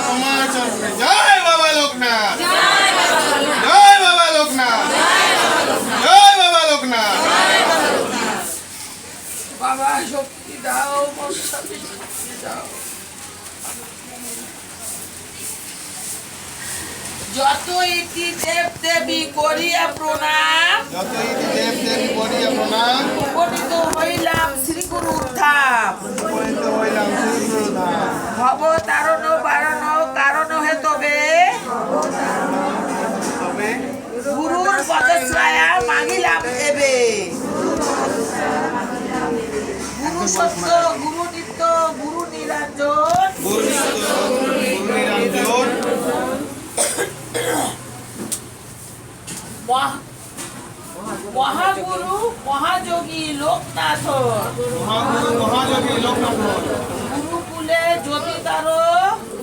তোমার চরণে। জয় বাবা লোকনাথ, জয় বাবা লোকনাথ, জয় বাবা লোকনাথ। বাবা শক্তি দাও, মনসাকে শক্তি দাও। যত ইতি দেব দেবী করিয়া প্রণাম, যত ইতি দেব দেবী করিয়া প্রণাম, উপনীত হইলাম শ্রী গুরুর ধাম। উপনীত হইলাম শ্রী গুরু ধাম। ভব তারণ বারণ কারণ হেতবে, তবে গুরুর পদশ্রয়া মাগিলাম এবে। গুরু সত্য, গুরু নিত্য, গুরু নিরঞ্জন, গুরু নিত্য, গুরু নিরঞ্জন, মহাগুরু মহাযোগী লোকনাথ, মহাগুরু মহাযোগী লোকনাথ, গুরুকুলে যদি তার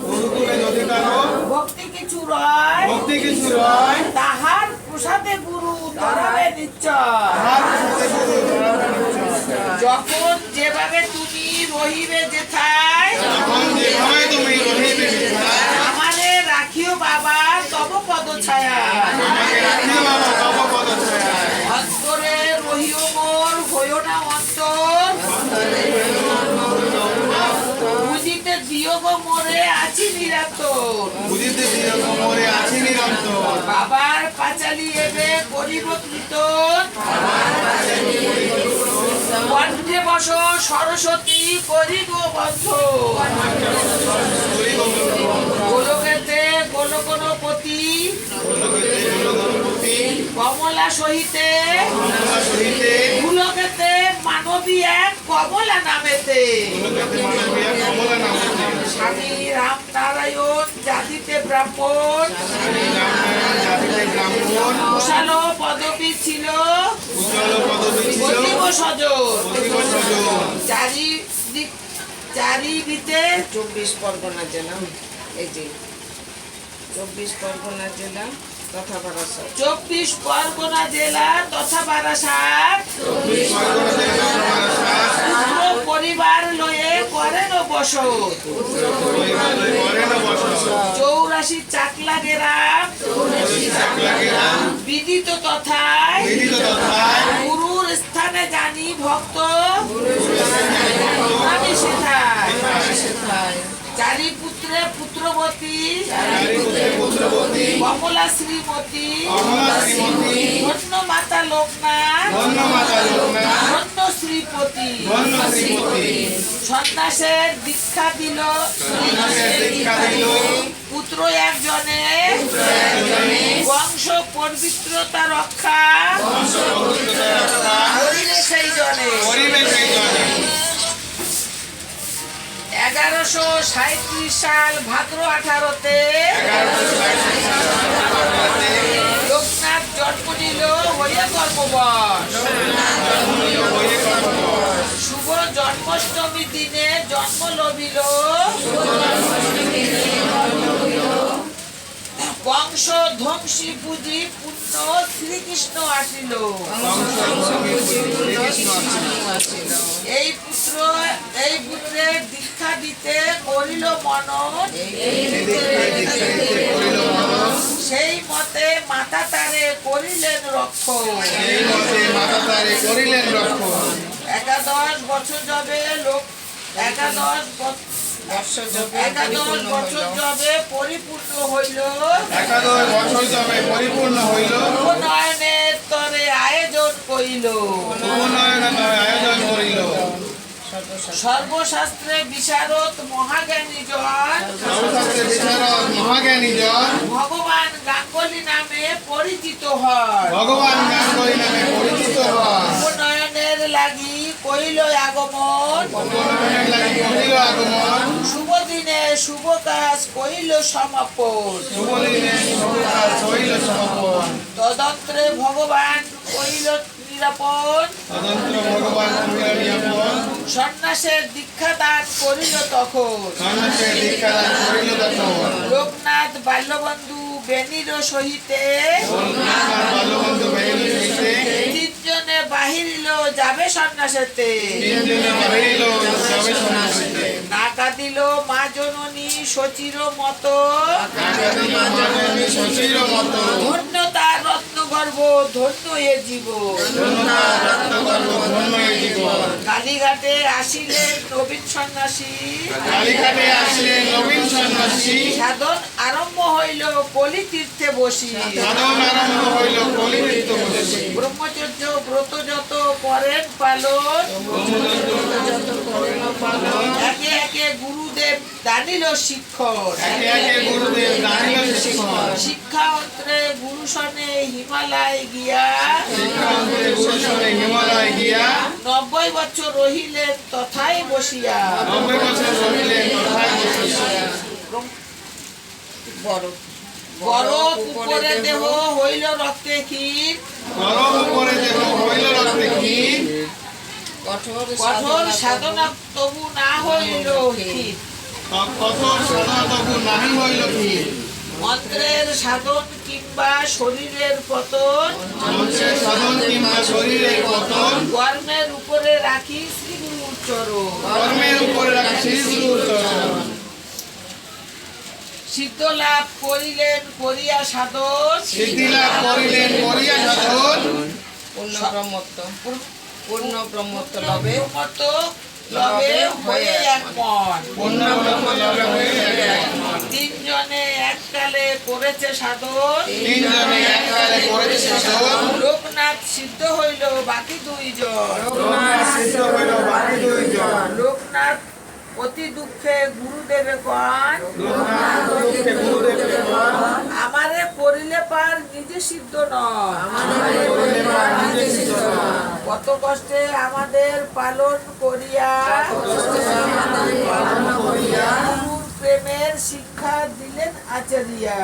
গুরুকুলে যদি কারো ভক্তি কিছু রয়, ভক্তি কিছু রয়, তাহার প্রসাদে গুরু ধরাবে নিশ্চয়। তাহার সাথে গুরু ধরাবে নিশ্চয়। যখন যেভাবে তুমি রহিবে যেথায়, যখন যেভাবে তুমি রহিবে যেথায়, আমারে রাখিও বাবা তব পদ ছায়া। আমাকে রাখিও বাবা তব পদছায়ায়। অন্তরে রহিও মোর হইও না অন্তর, বুঝিতে দিও গো মোরে আছি নিরন্তর। বুঝিতে দিও মোরে আছি নিরন্তর। বাবার পাঁচালি এবে করিব কীর্তন, কণ্ঠে বস সরস্বতী করিব বন্ধ। গোলকেতে গোলকনপতি, কমলা সহিতে সহিতে গোলকেতে মানবী এক কমলা নামেতে। কমলা নামতে, স্বামী রাম নারায়ণ জাতিতে ব্রাহ্মণ, জাতিতে ব্রাহ্মণ, কুশাল পদবী ছিল উজ্জ্বল পদবী ছিল অতীব সজোর। অতীব সজোর। চারিদিকে 24 পরগনা জেলা, এই যে 24 পরগনা জেলা তথা বারাসাত, 24 পরগনা জেলা তথা বারাসাত। পুত্র পরিবার লয়ে করেন বসত, 84 চাকলা গেরাম বিদিত তথায়। গুরুর স্থানে জানি ভক্ত আমি সেথায়। চারি পুত্রে পুত্রবতী কমলা শ্রীমতী, ধন্য মাতা লোকনাথ, ধন্য শ্রীপতি। সন্ন্যাসের দীক্ষা দিল পুত্র একজনে, বংশ পবিত্রতা রক্ষা করিলে সেই জনে। 1137 সাল ভাদ্র 18তে লোকনাথ জন্ম নিল হইয়া গর্ভবশ। শুভ জন্মাষ্টমী দিনে জন্ম লভিল, বংশ ধ্বংসী পুঁজি পুণ্য শ্রীকৃষ্ণ আসিল। এই পুত্রের দীক্ষা দিতে করিল মনন, সেই মতে মাতা তারে করিলেন রক্ষণ। 11 বছর যাবে একাদশ যবে পরিপূর্ণ হইল, উপনয়নের তরে আয়োজন করিল। সর্বশাস্ত্রে বিশারদ মহাজ্ঞানী জন, ভগবান গাঙ্গুলি নামে পরিচিত হয়। উপনয়নের লাগি কইল আগমন, শুভ দিনে শুভ কাজ কইল সমাপন। তদন্ত্রে ভগবান কইল নিরাপন, সন্ন্যাসের দীক্ষা দান করিল তখন। লোকনাথ বাল্যবন্ধু বেনির সহিতে তিনজনে বাহির বাহিরিল যাবে সন্ন্যাসেতে, তিন দিনে বাহিরিল যাবে সন্ন্যাসীতে। না কাঁদিল মা জননী শচীর মত, কাঁদিল মা জননী শশীর মতো। ধন্য তার রত্ন গর্ভ ধন্য এ জীব, ধন্য তার রত্নগর্ভ ধন্য এ জীবন। কালীঘাটে আসিলেন নবীন সন্ন্যাসী, কালীঘাটে আসলেন নবীন সন্ন্যাসী। সাধন আরম্ভ হইল কলি তীর্থে বসি, সাধন আরম্ভ হইল কলিতীর্থ বসে। ব্রহ্মচর্য ব্রত যত করেন পালন, একে একে গুরুদেব দানিল শিক্ষণ, একে একে গুরুদেব দানিল শিক্ষণ। শিক্ষা অন্ত্রে গুরু সনে হিমালয় গিয়া, শিক্ষান্তে গুরু শরণে হিমালয় গিয়া 90 বছর রহিলেন তথায় বসিয়া। 90 বছর রহিলেন তথায় বসিয়া। বড় উপরে দেহ হইল রক্তে ক্ষীর, গরম উপরে দেহ হইল রক্তে ক্ষীর। কঠোর সাধনা তবু না হইল ক্ষীর, কঠোর সাধনা তবু নাহি হইল ক্ষীর। মন্ত্রের সাধন কিংবা শরীরের পতন, মন্ত্রের সাধন কিংবা শরীরের পতন। কর্মের উপরে রাখি শ্রী গুরুর চরণ, কর্মের উপরে রাখি গুরুর চরণ। সিদ্ধ লাভ করিলেন করিয়া সাধন, সিদ্ধি লাভ করিলেন করিয়া সাধন। পূর্ণ ব্রহ্মত্ব লবে হয়ে এক মন, পূর্ণ ব্রহ্ম লাভে হয়ে এক মন। তিনজনে এককালে করেছে সাধন, তিনজনে এককালে করেছে সাধন। লোকনাথ সিদ্ধ হইল বাকি দুইজন, লোকনাথ সিদ্ধ হইল বাকি দুইজন। লোকনাথ অতি দুঃখে গুরুদেবে কন, লোকনাথ দুঃখে গুরুদেবকে বল, আমারে করিলে পার নিজে সিদ্ধ নয়, করিলে পার নিজে সিদ্ধ নয়। কত কষ্টে আমাদের পালন করিয়া, গুরুর প্রেমের শিক্ষা দিলেন আচারিয়া।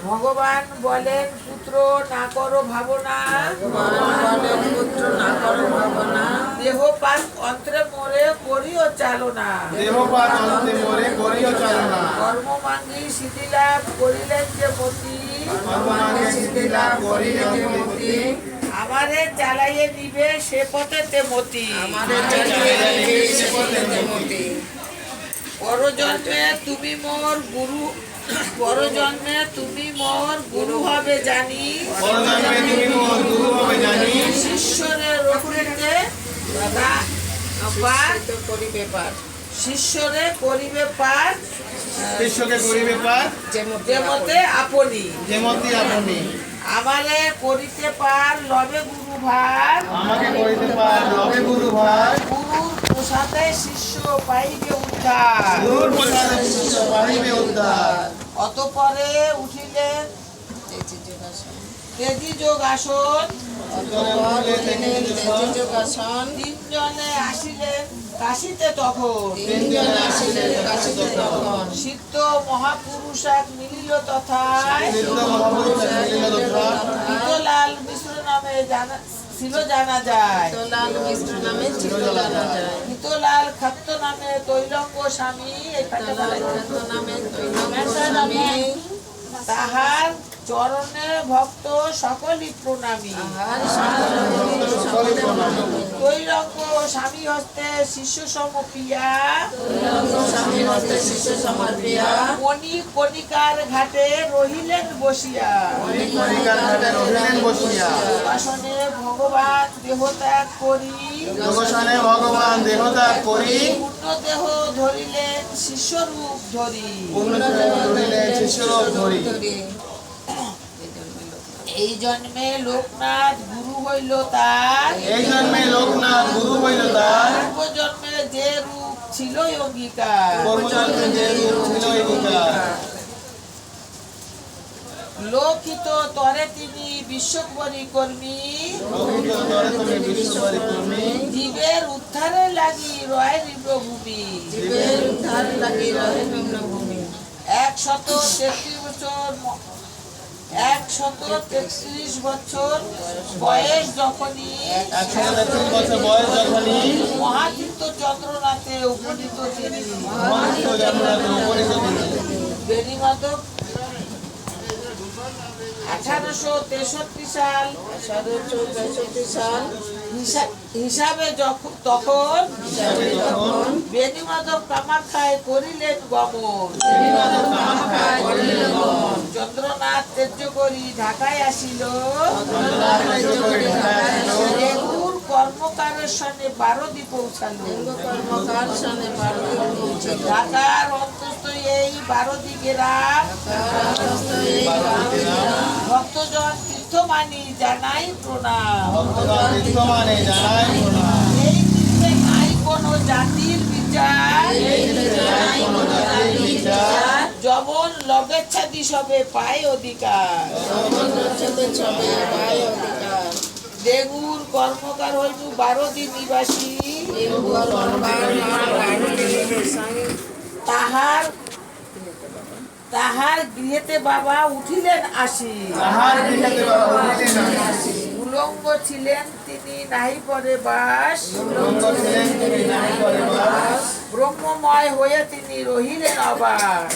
ভগবান বলেন পুত্র না করো ভাবনা, দেহপাত অন্ত্রে মোরে করিও চালনা, দেহপাত অন্তে মোরে করিও চালনা। কর্মমাঙ্গী সিদ্ধি লাভ করিলেন যে মতি, কর্মাঙ্গে সিদ্ধি লাভ করিলেন যে মতি। আমারে চালাইয়ে নিবে সে পথেতে মতি, পরজন্মে তুমি মোর গুরু, পরজন্মে তুমি মোর গুরু হবে জানি, পরজন্মে তুমি মোর গুরু হবে জানি। শিষ্যরে রক্ষিতে শিষ্যরে করিবে পার, শিষ্যকে করিবে পার যেমতে আপনি, যেমতি আপনি। আমারে করিতে পার লবে গুরু ভার, আমাকে করিতে পার লবে গুরু ভার। গুরুর প্রসাদে শিষ্য পাইবে উদ্ধার, গুরুর প্রসাদে শিষ্য পাইবে উদ্ধার। অতঃপরে উঠিলেন তেজি যোগাসন, তিনজনে আসিলেন কাশিতে তখন, সিদ্ধ মহাপুরুষ এক মিলিল তথায়, সিদ্ধ মহাপুরুষ মিলিল তথায়। হিতলাল মিশ্র নামে ছিল জানা যায়, হিতলাল খাদ্য নামে তৈলঙ্গ স্বামী, এই পাঠে তাহার চরণে ভক্ত সকলই প্রণামী, তৈলঙ্গ স্বামী হস্তে শিষ্য সমপ্রিয়া, মণি কণিকার ঘাটে রহিলেন বসিয়া, যোগাসনে ভগবান দেহত্যাগ করি, যোগাসনে ভগবান দেহত্যাগ করি। পূর্ণ দেহ ধরিলেন শিষ্যরূপ ধরি, পূর্ণ দেহ ধরিলেন শিষ্যরূপ ধরি। এই জন্মে লোকনাথ গুরু হইল তার, এই জন্মে লোকনাথ গুরু হইল তার। পূর্বজন্মে যে রূপ ছিল অঙ্গীকার, পূর্বজন্মে যে রূপ ছিল অঙ্গীকার। লোকিত তরে তিনি বিশ্বকর্মী কর্মী, লোকিত তরে তুমি বিশ্বকর্মী কর্মী। জীবের উদ্ধারে লাগি রয় নিম্নভূমি, 133 বছর বয়স যখনই, 133 বছর বয়স যখনই মহাতীর্থ চন্দ্রনাথে উপনীত তিনি, মহাতীর্থ চন্দ্রনাথে উপনীত তিনি। বেণীমাধব 1863 সাল 1863 সাল হিসাবে তখন বেণীমাধব কামাখ্যায় করিলেন গমন। চন্দ্রনাথ তেজ্য করি ঢাকায় আসিল। রেগুর কর্মকারের সনে বারদি পৌঁছালো। কর্মকার সনে বারদি পৌঁছাল। ঢাকার অন্তস্থ এই বারদি গ্রাম ভক্তজন তীর্থমানি জানাই প্রণাম। এই তীর্থে নাই কোনো জাতির বিচার। যবন লবেচ্ছাদি সবে পায় অধিকার। দেগুর কর্মকার হইল বারদি নিবাসী। তাহার গৃহেতে বাবা উঠিলেন আসি। উলঙ্গ ছিলেন তিনি নাহি পরে বাস। ব্রহ্মময় হয়ে তিনি রহিলেন অবাস।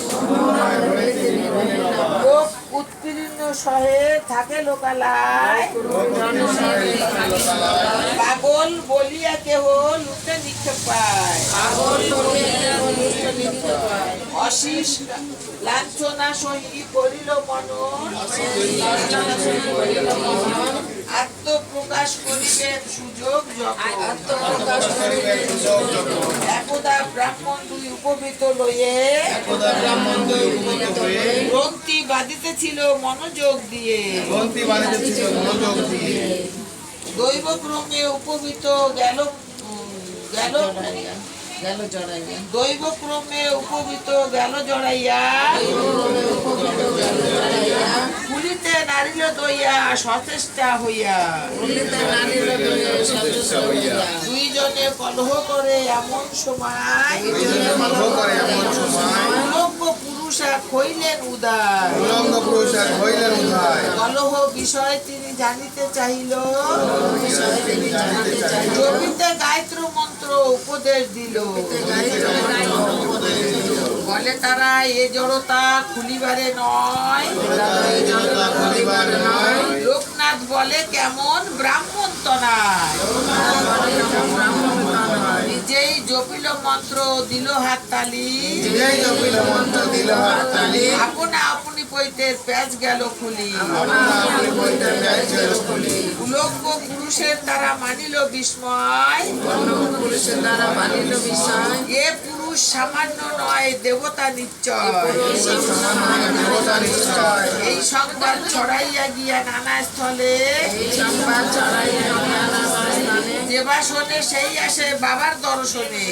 লোক উৎপীড়ন সহে থাকে লোকালয়। পাগল বলিয়া কেহ লুটে নিক্ষেপ পায়। অশিস লাঞ্ছনা সহি করিল মনন। আত্মপ্রকাশ করিবেন সুযোগ যখন। একদা ব্রাহ্মণ দুই উপবৃত লয়ে গ্রন্থি বাঁধিতেছিল মনোযোগ দিয়ে। দৈবক্রমে উপবৃত গেল দৈবক্রমে উপবৃত গেল জড়াইয়া। ফুলিতে নারিল দইয়া সচেষ্টা হইয়া। দুইজনে কলহ করে এমন সময়। উলঙ্গ পুরুষা হইলেন উদার। কলহ বিষয় তিনি জানিতে চাহিল। জমিতে গায়ত্র মন্ত্র উপদেশ দিল। বলে তারা এ জড়তা খুলিবারে নয়। লোকনাথ বলে কেমন ব্রাহ্মণ তনায়। নিজেই জপিল মন্ত্র দিল হাত তালি। আপনা আপনি পৈতের প্যাচ গেল খুলি। উলঙ্গ পুরুষের দ্বারা মানিল বিস্ময়। এ পুরুষ সামান্য নয় দেবতা নিশ্চয়। এই সংবাদ ছড়াইয়া গিয়া নানা স্থলে। যেবা শোনে সেই আসে বাবার দর্শনে।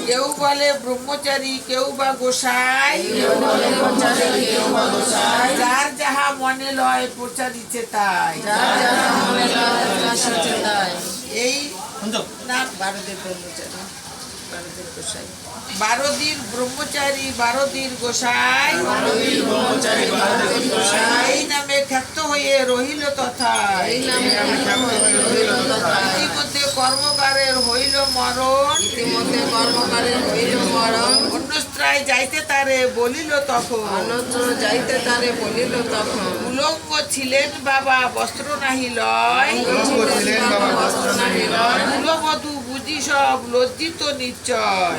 কেউ বলে ব্রহ্মচারী কেউ বা গোসাই। যার যাহা মনে লয় প্রচারিতে তাই। এই নাম বারদির ব্রহ্মচারী বারদির গোসাই। এই নামে খ্যাত হয়ে রহিল তথা। ইতিমধ্যে কর্মকারের হইল মরণ। অন্যস্ত্রায় যাইতে তারে বলিল তখন। উলঙ্গ ছিলেন বাবা বস্ত্র নাহি লয়। কুলবধূ বুঝি সব লজ্জিত নিশ্চয়।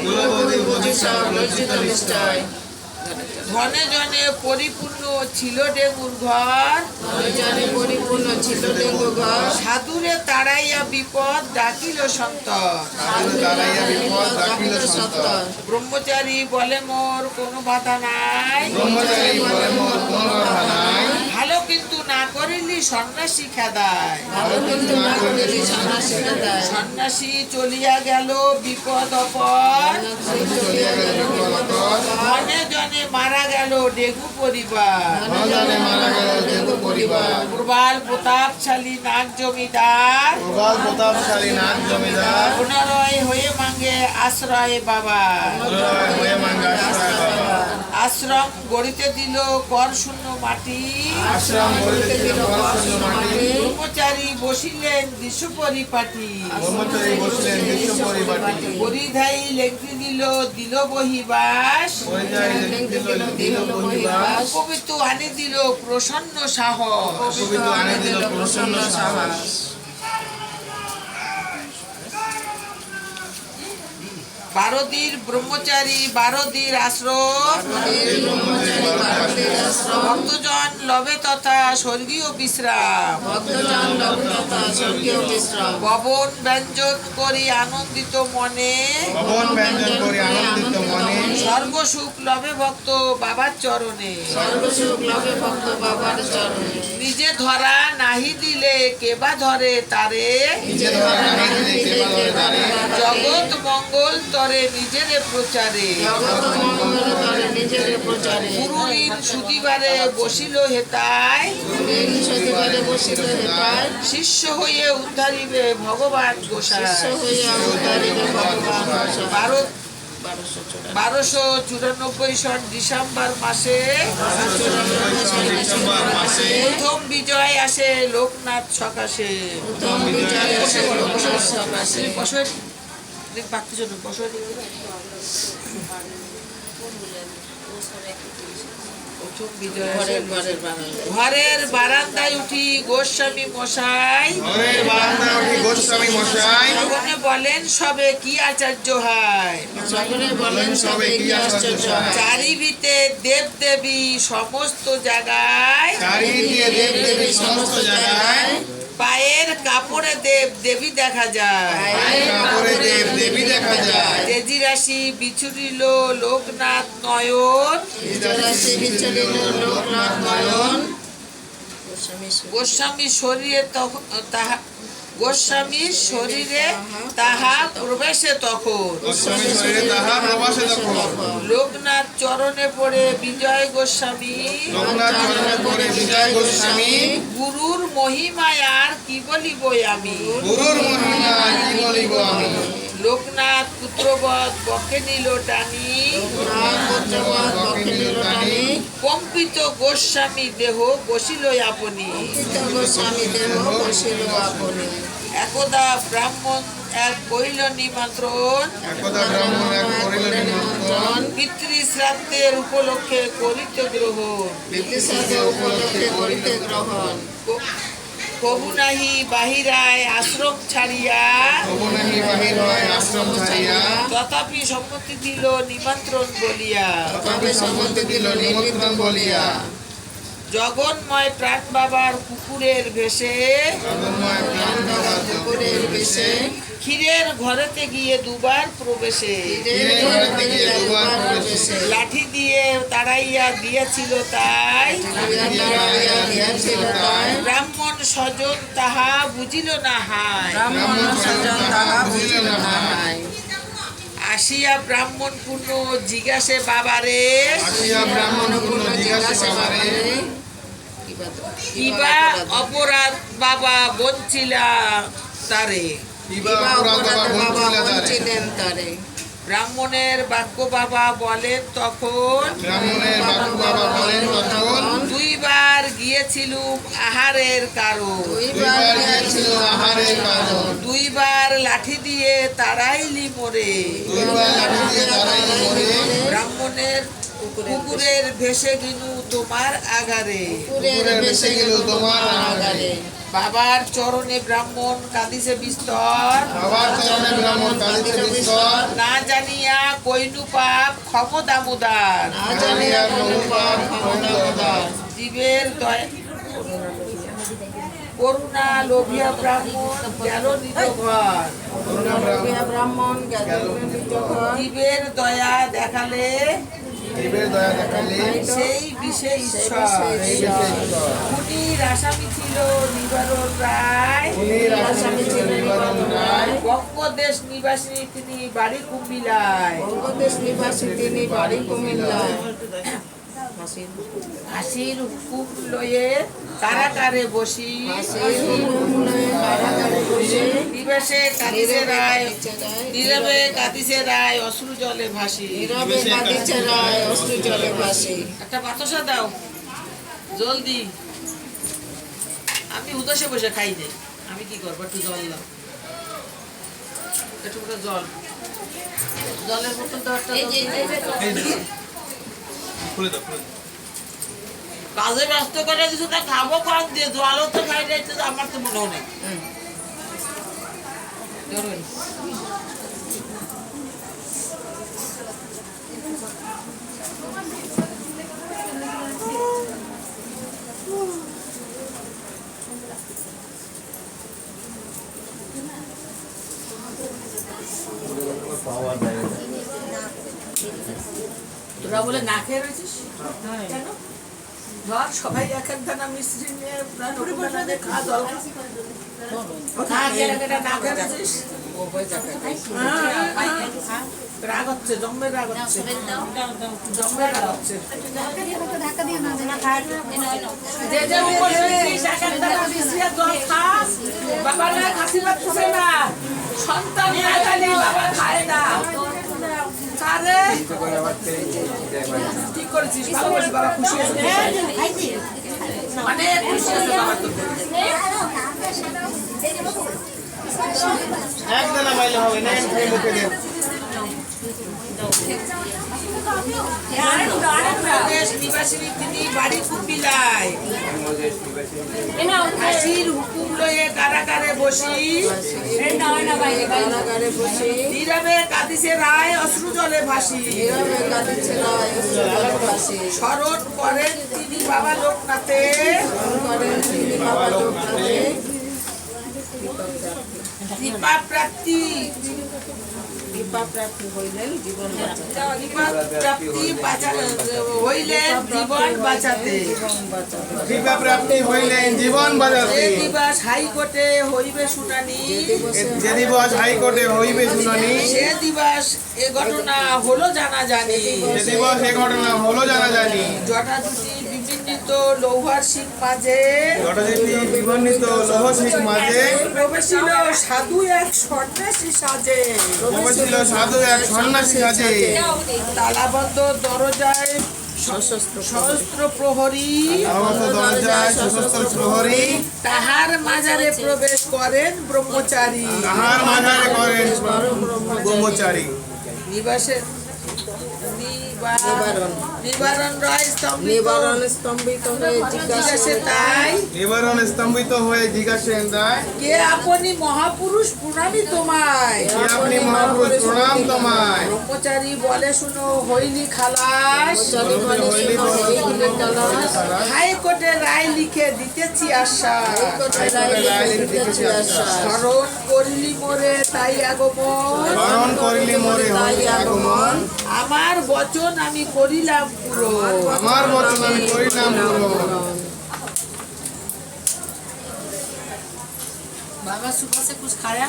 ধনে জনে পরিপূর্ণ ছিল ডেঙ্গুর ঘর। সাধুরে তাড়াইয়া বিপদ ডাকিল সন্তর। ব্রহ্মচারী বলে মোর কোনো বাধা নাই। ভালো কিন্তু না করিলি সন্ন্যাসী খেদায়। সন্ন্যাসী চলিয়া গেল বিপদ অপর। ধনে জনে মারা গেল ডেগু পরিবার। প্রবাল প্রতাপশালী নাগ জমিদার। পুনরায় হয়ে মাঙ্গে আশ্রয় বাবা। আশ্রম গড়িতে দিল কর শূন্য মাটি। হইতে দিল পরশূন্য মাটি। ব্রহ্মচারী বসিলেন দৃশ্য পরিপাটি, ব্রহ্মচারী বসলেন বিশ্ব পরিপাটি, পরিধায়ী লেখি দিল দিল বহিবাস, পরিযায়ী দিল বহিবাস, পবিত্র আনি দিল প্রসন্ন সাহস। পবিত্র আনি দিল প্রসন্ন সাহস। বারোদির ব্রহ্মচারী বারোদির আশ্রম, ব্রহ্মচারী বারোদির আশ্রম। ভক্তজন লবে তথা স্বর্গীয় বিশ্রাম। ভক্তজন লগ্নতা স্বর্গীয় বিশ্রাম। পবন ব্যঞ্জন করি আনন্দিত মনে, ভবন ব্যঞ্জন করি আনন্দিত মনে, সর্বসুখ লবে ভক্ত বাবার চরণে। সর্বসুখ লবে ভক্ত বাবার চরণে। নিজে ধরা নাহি দিলে কেবা ধরে তারে, নিজে ধরা নাহি দিলে কেবা ধরে তারে, জগৎ মঙ্গল তরে নিজেরে প্রচারে। জগৎ মঙ্গল তরে নিজের প্রচারে। গুরু ঋণ সুদিবারে বসিল হেতায়, ঋণ সদিবারে বসিল হেতায়। শিষ্য হয়ে উদ্ধারিবে ভগবান গোসাই। শিষ্য হইয়া উদ্ধারিবে ভগবান গোসাই। 1294 সন ডিসেম্বর মাসে ডিসেম্বর মাসে প্রথম বিজয় আসে লোকনাথ সকাশে। প্রথম বিজয় আসে লোকনাথ সকাশে। প্রথম বিজয় আসে। ঘরের ঘরের বানানো। ঘরের বারান্দায় উঠি গোস্বামী মশাই, ঘরের বারান্দায় উঠি গোস্বামী মশাই, সকলে বলেন সবে কি আচার্য হয়। সকলে বলেন সবে কি আশ্চর্য হয়। চারিভিতে দেব দেবী সমস্ত জায়গায়, চারিদিকে দেব দেবী সমস্ত জায়গায়, পায়ের কাপড়ে দেব দেবী দেখা যায়। পায়ের কাপড়ে দেব দেবী দেখা যায়। তেজি রাশি বিছুরিল লোকনাথ নয়ন, বিজয়রাশি বিচলিত লোকনাথ নয়ন। গোস্বামীর শরীরে তখন তাহা গোস্বামীর শরীরে তাহা প্রবেশে তখন, গোস্বামী শরীরে তাহা প্রবাসে তখন, লোকনাথ চরণে পড়ে বিজয় গোস্বামী, লোকনাথ চরণে পড়ে বিজয় গোস্বামী, গুরুর মহিমায় আর কি বলিব আমি। গুরুর মহিমা কি বলিব আমি। লোকনাথ পুত্রবৎ বকে নিল টানি, লোকনাথ পুত্রবৎ বকে নিল টানি। কম্পিত গোস্বামী দেহ বসিল আপনি। কম্পিত গোস্বামী দেহ বসিল আপনি। একদা ব্রাহ্মণ এক কহিল নিমন্ত্রণ, একদা ব্রাহ্মণ এক করিল নিমন্ত্রণ, পিতৃ শ্রাদ্ধের উপলক্ষে করিত গ্রহণ। পিতৃশ্রাদ্ধ উপলক্ষে করিতে গ্রহণ। কবু নাহি বাহিরায় আশ্রম ছাড়িয়া, তবু নাহি বাহির হয় আশ্রম ছাড়িয়া, তথাপি সম্মতি দিল নিমন্ত্রণ বলিয়া। তথাপি সম্মতি দিল নিমন্ত্রণ বলিয়া। জগন্ময় প্রাণ বাবার কুকুরের ভেসে, জগন্ময় প্রাণ বাবা পুকুরের বেশে। ক্ষীরের ঘরেতে গিয়ে দুবার প্রবেশে, তীরের ঘরেতে গিয়ে দুবার প্রবেশে। লাঠি দিয়ে তাড়াইয়া দিয়েছিল তাই, তাড়াইয়া দিয়াছিল তাই। ব্রাহ্মণ স্বজন তাহা বুঝিল না হায়। ব্রাহ্মণ স্বজন তাহা বুঝিল না হয়। আসিয়া ব্রাহ্মণ পূর্ণ জিজ্ঞাসে বাবারে, আসিয়া ব্রাহ্মণ পূর্ণ জিজ্ঞাসা বাবারে, কিবা অপরাধ বাবা বঞ্চিলা তারে। কিবা অপরাধ বাবা বাবা বঞ্চিলা দ্বারে। বঞ্চিলেন তারে। ব্রাহ্মণের বাক্য বাবা বলেন তখন, ব্রাহ্মণের বাবু বাবা বলেন তখন, দুইবার গিয়েছিলুম আহারের কারণ, দুইবার গিয়েছিল আহারের কারণ, দুইবার লাঠি দিয়ে তাড়াইলি মোরে। দুইবার লাঠি দিয়ে তাড়াইলি মোরে। ব্রাহ্মণের কুকুরের ভেসে গিনু তোমার আগারে, পুকুরের বেশে গেল তোমার আগারে। বাবার চরণে ব্রাহ্মণ কাঁদিছে বিস্তর, বাবার চরণে ব্রাহ্মণ কাঁদিতে বিস্তর, না জানিয়া কইনু পাপ ক্ষম দামোদার। না জানিয়া কোন পাপ ক্ষমতা উদার। জীবের করুণা লোভিয়া ব্রাহ্মণ গেল নিজ ঘর, লোভিয়া ব্রাহ্মণ গেল নিজ ঘর। জীবের দয়া দেখালে জীবের দয়া দেখালে সেই বিশেষ ঈশ্বর। এই বিশেষ ঈশ্বর। খুনির আসামি ছিল নিবারণ রায়, খুনির আসামি ছিল নিবারণ রায়, বঙ্গদেশ নিবাসী তিনি বাড়ি কুমিল্লায়। বঙ্গদেশ নিবাসী তিনি বাড়ি কুমিল্লায়। হাসির হুকুম লয়ে কারাগারে বসি, সেই হুকুম লয়ে কারাগারে বসে নিবেশে কাঁদিছে রায়, নীরবে কাঁদিছে রায় অশ্রু জলে ভাসি। নীরবে কাঁদিছে রায় অশ্রু জলে ভাসি। একটা বাতাসা দাও জলদি। আমি উদাসে বসে খাই নেই, আমি কি করবো? একটু জল দাও, একটু করে জল, জলের বোতল দাও একটা। এই যে খুলে দাও, খুলে দাও। কাজে ব্যস্ত করে দিচ্ছ, তা খাবো কম দিয়ে, জলও তো খাই যাচ্ছে, আমার তো মনেও নেই। ধরুন। তোরা বলে না খেয়ে রয়েছিস কেন? ধর সবাই এক এক দানা মিস্ত্রি নিয়ে খাওয়া জল রাগ হচ্ছে, জম্মের রাগ হচ্ছে, জম্মের রাগ হচ্ছে। যে যে উপস্থিত এক এক দানা মিস্ত্রি জল খাস, বাবা না খাসি পাচ্ছে না, সন্তান বাবা খায় না। আরে ঠিক করেছিস, ভালোবাসি বাবা, খুশি আছে, মানে খুশি আছে বাবা। তো একদানা পাইলে হবে না, মুখে দেন। নিবাসী তিনি বাড়ি কুপিলায় হাসির হুকুম লয়ে কারাগারে বসি, নীরবে কাঁদিছে রায় অশ্রু জলে ভাসি। স্মরণ করেন তিনি বাবা লোকনাথে, কৃপা প্রাপ্তি হইলেন জীবন বাঁচাতে। কৃপা প্রাপ্তি হইলেন জীবন বাঁচাতে। যে দিবস হাইকোর্টে হইবে শুনানি, যে দিবস হাইকোর্টে হইবে শুনানি, সে দিবস এ ঘটনা হলো জানা জানি। যে দিবস এ ঘটনা হলো জানা জানি। জটাজুটি বিবিন্দিত লৌহার শিখ মাঝে, জটাজুটি বিবর্ণিত লৌহ শিখ মাঝে, প্রবেশিল সাধু এক সন্ন্যাসী সাজে। প্রবেশিল সাধু এক সন্ন্যাসী সাজে। তালাবদ্ধ দরজায় সহস্র প্রহরী, তালাবদ্ধ দরজায় সশস্ত্র প্রহরী, তাহার মাজারে প্রবেশ করেন ব্রহ্মচারী। তাহার মাঝারে করেন ব্রহ্মচারী। নিবাসে নিবারণ রায় স্তম্ভিত হয়ে জিজ্ঞাসে তাই, নিবারণ স্তম্ভিত হয়ে জিজ্ঞাসেন রায়, কে আপনি মহাপুরুষ প্রণামী তোমায়? কে আপনি মহাপুরুষ প্রণাম তোমায়? ব্রহ্মচারী বলে শুনো হইলি খালাস, হাইকোর্টে রায় লিখে দিতেছি আশ্বাস। স্মরণ করিলি মোরে তাই আগমন, স্মরণ করিলি মোরে হইলি আগমন, আমার বচন আমি করিলাম পূরণ। আমার বচন আমি করিলাম পূরণ। बाबा सुबह से कुछ खाया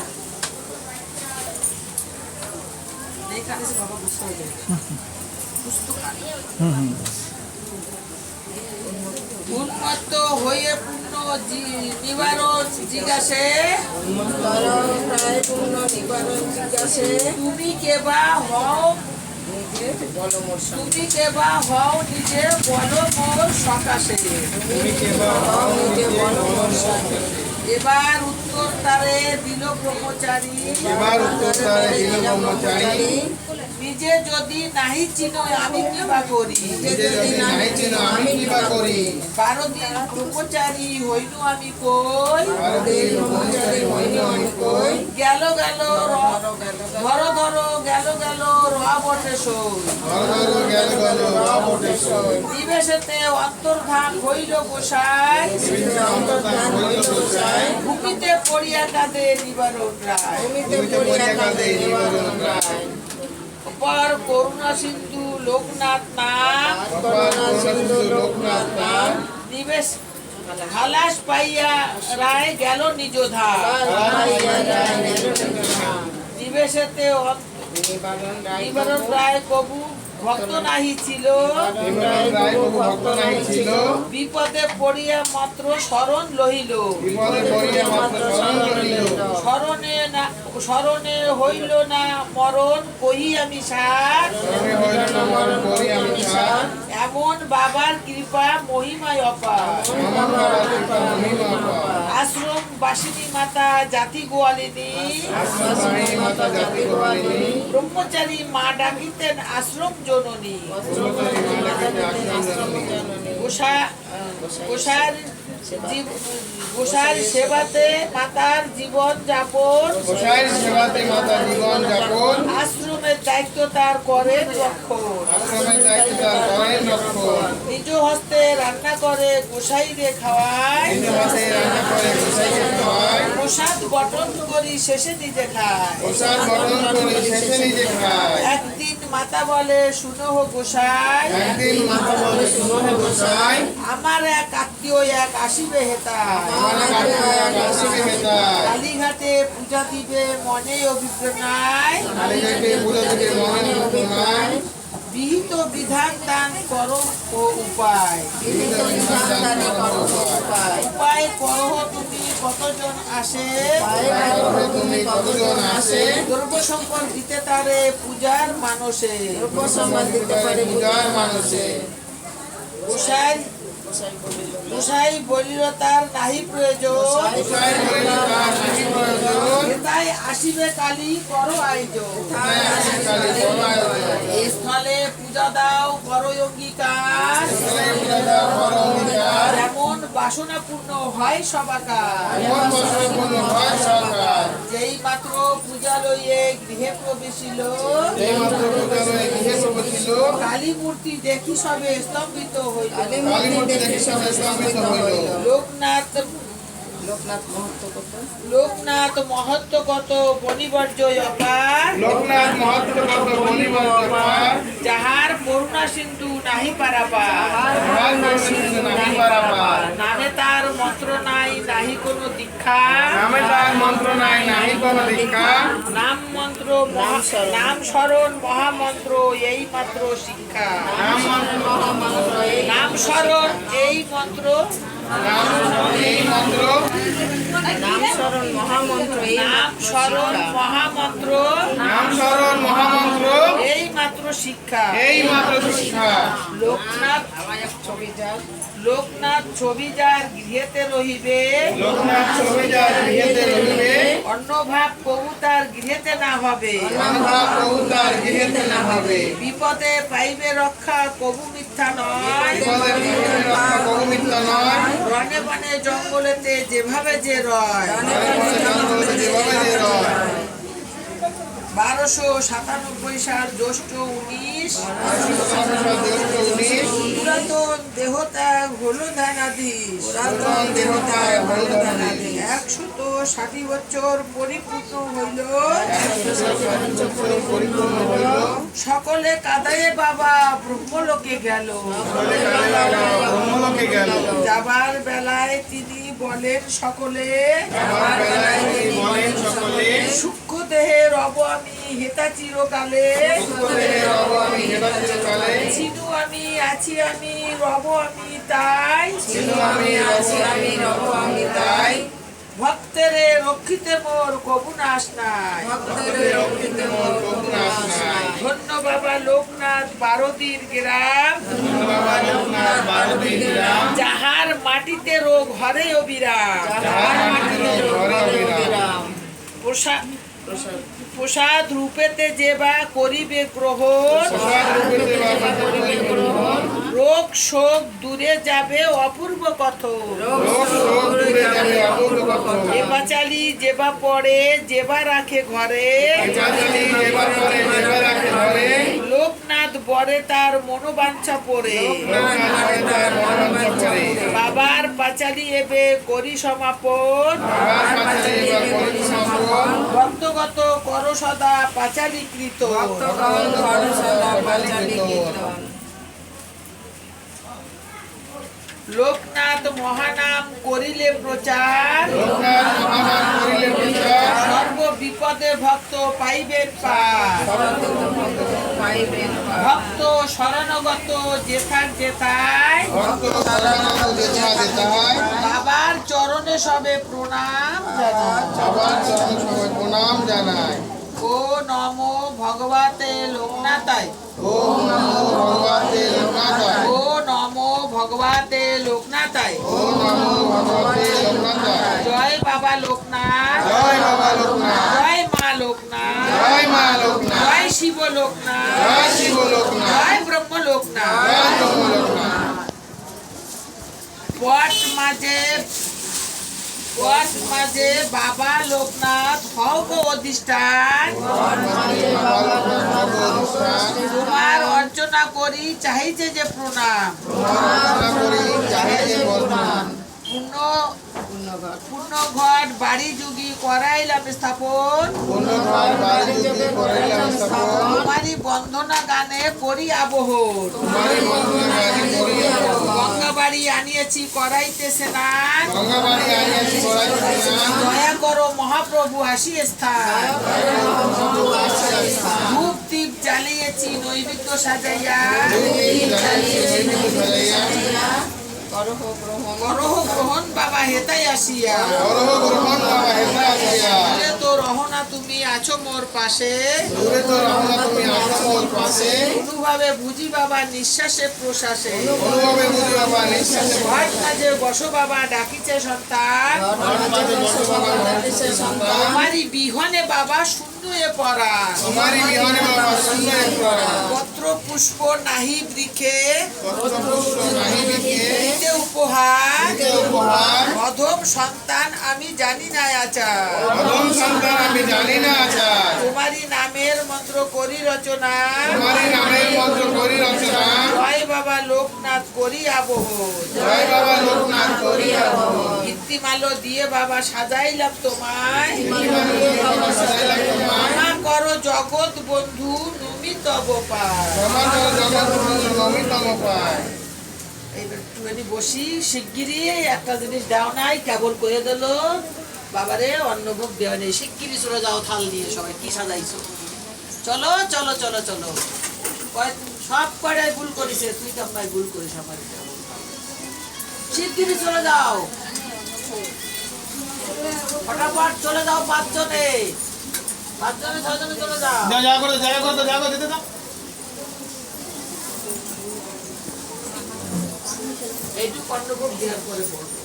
नहीं? खाने से बाबा गुस्सा हो जाएगा, कुछ तो खाया। উন্মত্ত হয়ে পূর্ণ নিবারণ জিজ্ঞাসে, তুমি কেবা হও, তুমি কেবা হও নিজে বলো মোর সকাশে। এবার উত্তর তারে দিল ব্রহ্মচারী, এবার উত্তর তারে দিল ব্রহ্মচারী, নিজে যদি নাহি চিনো আমি কি বা করি, নিজে যদি নাহি চিনো আমি কি বা করি। 12 দিন ব্রহ্মচারী হইনু আমি কই, 12 দিন ব্রহ্মচারী হইনু আমি কই, গেল গেল ধরো ধরো গেল গেল রহা বটে সই, ধরো ধরো গেল গেল রহা বটে সই, নিবেশেতে অন্তর্ধান হইল গোসাই, নিবেশেতে অন্তর্ধান হইল গোসাই, ভূমিতে পড়িয়া কাঁদে নিবারণ রায়, ভূমিতে পড়িয়া কাঁদে নিবারণ রায়। অপার করুণা সিন্ধু লোকনাথ নাম, অপার সিন্ধু লোকনাথ নাম, নিবেশ খালাস পাইয়া রায় গেল নিজ ধাম, নিবেশেতে নিবারণ রায় কবু ভক্ত নাহি ছিল, নিবারণ রায় প্রভু ভক্ত নাহি ছিল, বিপদে পড়িয়া মাত্র শরণ লহিল, বিপদে পড়িয়া মাত্র শরণ লইল, স্মরণে হইল না মরণ কহি আমি সার স্মরণে হইল না মরণ করি আমি সার। এমন বাবার কৃপা মহিমায় অপার আমার বাবার কৃপা মহিমা অপার। আশ্রম বাসিনী মাতা জাতি গোয়ালিনী আশ্রম বাহিনী মাতা জাতি গোয়ালিনী, ব্রহ্মচারী মা ডাকিতেন আশ্রম জননী ব্রহ্মচারী মা ডাকিতেন আশ্রম জননী। গোসার সেবাতে মাতার জীবন যাপন গোসাইর সেবাতে মাতা জীবন যাপন, আশ্রমের দায়িত্ব তার করেন রক্ষণ আশ্রমের দায়িত্ব তার করেন রক্ষণ। নিজ হস্তে রান্না করে গোসাইরে খাওয়ায় নিজ হাতে রান্না করে গোসাইকে খাওয়ায়, প্রসাদ বটন করি শেষে নিজে খায় প্রসাদ বরণ করে শেষে নিজে খায়। একদিন মাতা বলে শুনো হো গোসাই একদিন মাতা বলে শুনো হে গোসাই, আমার এক আত্মীয় এক আসিবে হেতা আমার কাছে আসিবে হেতায়। কালীঘাটে পূজা দিবে মনে অভিপ্রায় কালীঘাটে পূজা দিবে মনে নাই, বিহিত বিধান দান করো ও উপায় বিভিন্ন বিধান দান করো উপায়। উপায় করো তুমি কতজন আসে করবে তুমি কতজন আসে, দ্রব্য সম্পদ দিতে তারে পূজার মানসে পূজার মানুষে। গোসাই গোসাই বলিল তার নাহি প্রয়োজন গোসাই বলিল তার নাহি প্রয়োজন, তাই আসিবে কালী করো আয়োজন তাই আসে কালী করো আয়োজন। স্থলে পূজা দাও করো অঙ্গীকার স্থলে পূজা দাও করো অঙ্গীকার, এমন বাসনা পূর্ণ হয় সবাকার এমন বছরপূর্ণ হয় সরকার। যেই মাত্র পূজা লইয়ে গৃহে প্রবেশিল এইমাত্র পূজা লয়ে গৃহে প্রবেশিল, কালী মূর্তি দেখি সবে স্তম্ভিত হইল কালীমূর্তি দেখি সবে স্তম্ভিত হইল। লোকনাথ মহত্ব কত বনিবর্য অপার লোকনাথ মহত্ব কত বলিবার ব্যাপার, যাহার করুণা সিন্ধু নাহি পারাপার মহান বর্ণিত নাহি পারাপার। নামে তার মন্ত্র নাই নাহি কোনো দীক্ষা নামে তার মন্ত্র নাই নাহি কোনো দীক্ষা, নাম মন্ত্র নাম স্মরণ মহামন্ত্র এই মাত্র শিক্ষা নাম মন্ত্র নাম স্মরণ এই মন্ত্র নাম এই মন্ত্র, নাম স্মরণ মহামন্ত্র এই নাম স্মরণ মহামন্ত্র নাম স্মরণ মহামন্ত্র এই মাত্র শিক্ষা এই মাত্র শিক্ষা। লোকনাথ ছবি যার গৃহেতে রহিবে লোকনাথ ছবি যার গৃহেতে রহিবে, অন্য ভাব প্রভু তার গৃহেতে না হবে অন্যভাব প্রভু তার গৃহেতে না হবে। বিপদে পাইবে রক্ষা কবু মিথ্যা নয় বিপদে বিপদে রক্ষা বহু মিথ্যা নয়, বনে বনে জঙ্গলেতে যেভাবে যে রয় বনে বনে জঙ্গলে যেভাবে যে রয়। 1297 সাল জ্যৈষ্ঠ 19 পুরাতন দেহত্যাগ হলো ধ্যানাধীশ পুরাতন দেহতায় হলুদানি, 160 বছর পরিপূর্ণ হইল পরিপূর্ণ হইল। সকলে কাদায়ে বাবা ব্রহ্মলোকে গেল সকলে কালে লাগা ব্রহ্মলোকে গেল। যাবার বেলায় তিনি বলেন সকলে আমার বেলায় তিনি বলেন সকলে, সূক্ষ্ম দেহে রব আমি হেতা চিরকালে সুখদেহে রব আমি হেতা চিরকালে, চিনু আমি আছি আমি রব আমি তাই চিনু আমি আছি আমি রব আমি তাই, ভক্তেরে রক্ষিতে মোর কবু নাশ নাই ভক্তদের রক্ষিতে মোর কবু নাশ নাই। ধন্য বাবা লোকনাথ বারোদির গ্রাম বাবা লোকনাথ 12 দিন রাম, যাহার মাটিতে রোগ হরে অবিরাম যাহার মাটিতে ঘরে অবিরাম। প্রসাদ রূপেতে যে বা করিবে গ্রহণ প্রসাদ রূপেতে বাবা করিবে গ্রহণ, রোগ শোক দূরে যাবে অপূর্ব কথ রোগ শোক দূরে যাবে অপূর্ব কথা। এবাচালি যেবা পড়ে যেবা রাখে ঘরে এবাচালি যেবা করে যেবা রাখে ধরে, লোকনাথ বরে তার মনোবাঞ্ছা পড়ে লোকনাথ করে তার মনোবাঞ্ছা করে। বাবার পাঁচালি এবে করি সমাপন বাবার কাছে এবার করি সমাপন, ভক্তগত কর সদা পাঁচালীকৃত লোকনাথ মহানাম করিলে প্রচার লোকনাথ মহানাম করিলে প্রচার, সর্ব বিপদে ভক্ত পাইবেন পার ভক্ত শরণগত যেথাক যেথায় ভক্ত শরণাগত যেথা যেথায়, বাবার চরণে সবে প্রণাম জানায় বাবার চরণ সবাই প্রণাম জানায়। ও নমো ভগবতে লোকনাথায় ওম নমো ভগবতে লোকনাথায় ও নমো ভগবতে লোকনাথায় ওম নমো ভগবতে লোকনাথায় জয় বাবা লোকনাথ জয় বাবা লোকনাথ জয় মা লোকনাথ জয় মা লোকনাথ জয় শিব লোকনাথ জয় শিব লোকনাথ জয় ব্রহ্ম লোকনাথ জয় ব্রহ্ম লোকনাথ পট মাঝে বাবা লোকনাথ হও গো অধিষ্ঠান তোমার অর্চনা করি চাহিছে যে প্রণাম পূর্ণ ঘট বাড়ি যুগি করাইলাম স্থাপন তোমারই বন্ধনা গানে করি আবহন গঙ্গা বাড়ি আনিয়েছি করাইতেছে স্নান দয়া করো মহাপ্রভু আসি স্থান ধূপ দীপ জ্বালিয়েছি নৈবেদ্য সাজাইয়া করহ গ্রহণ করহ গ্রহণ বাবা হেতাই আসিয়া দূরে তো রহনা তুমি আছো মোর পাশে অনুভাবে বুঝি বাবা নিঃশ্বাসে প্রশ্বাসে ঘট কাজে বসো বাবা ডাকিছে সন্তান তোমারই বিহনে বাবা শূন্য এ পড়া পত্র পুষ্প নাহি বৃক্ষে দিতে উপহার অধম সন্তান আমি জানি না আচার তোমারই নামের মন্ত্র করি রচনা জয় বাবা লোকনাথ করি আবহ কীর্তিমালো দিয়ে বাবা সাজাইলাম তোমায় ক্ষমা করো জগৎ বন্ধু নমিত গোপাল একটুখানি বসি শিগগিরি একটা জিনিস দাও নাই কেবল করে দিল বাবারে অন্নভোগ দেওয়া নেই শিগগিরি চলে যাও থাল নিয়ে সবাই কি সাজাইছো চলো চলো চলো চলো সব কটাই ভুল করেছে তুই কাম্বাই ভুল করিস আমার শিগগিরি চলে যাও ফটাফট চলে যাও পাঁচজনে ছজনে চলে যাও এইটুকু অন্নভোগ দেওয়ার পরে পড়বো